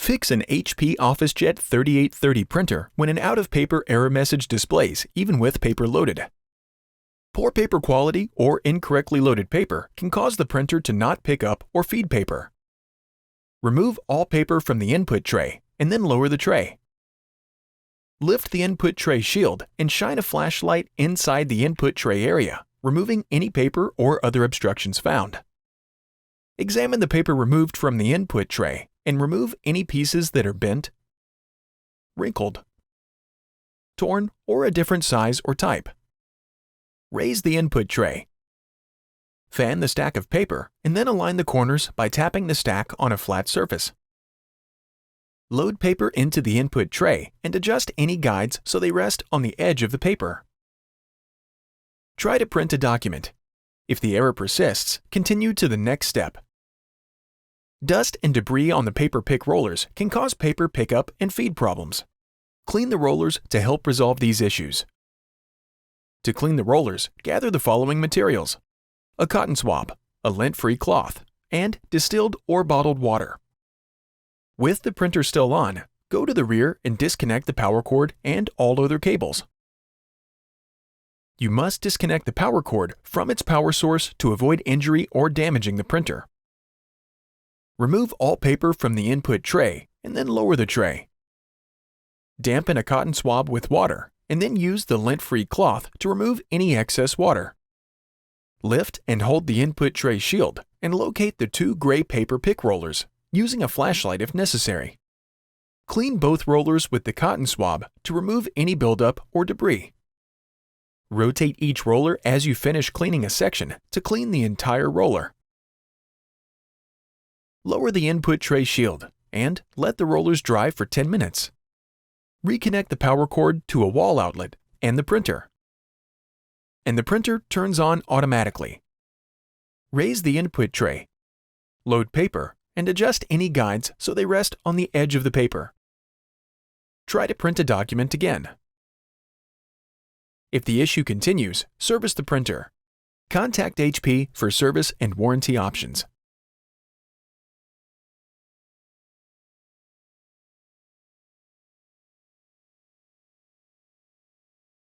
Fix an HP OfficeJet 3830 printer when an out-of-paper error message displays even with paper loaded. Poor paper quality or incorrectly loaded paper can cause the printer to not pick up or feed paper. Remove all paper from the input tray and then lower the tray. Lift the input tray shield and shine a flashlight inside the input tray area, removing any paper or other obstructions found. Examine the paper removed from the input tray and remove any pieces that are bent, wrinkled, torn, or a different size or type. Raise the input tray. Fan the stack of paper and then align the corners by tapping the stack on a flat surface. Load paper into the input tray and adjust any guides so they rest on the edge of the paper. Try to print a document. If the error persists, continue to the next step. Dust and debris on the paper pick rollers can cause paper pickup and feed problems. Clean the rollers to help resolve these issues. To clean the rollers, gather the following materials: a cotton swab, a lint-free cloth, and distilled or bottled water. With the printer still on, go to the rear and disconnect the power cord and all other cables. You must disconnect the power cord from its power source to avoid injury or damaging the printer. Remove all paper from the input tray and then lower the tray. Dampen a cotton swab with water and then use the lint-free cloth to remove any excess water. Lift and hold the input tray shield and locate the two gray paper pick rollers, using a flashlight if necessary. Clean both rollers with the cotton swab to remove any buildup or debris. Rotate each roller as you finish cleaning a section to clean the entire roller. Lower the input tray shield and let the rollers dry for 10 minutes. Reconnect the power cord to a wall outlet and the printer. And the printer turns on automatically. Raise the input tray. Load paper and adjust any guides so they rest on the edge of the paper. Try to print a document again. If the issue continues, service the printer. Contact HP for service and warranty options.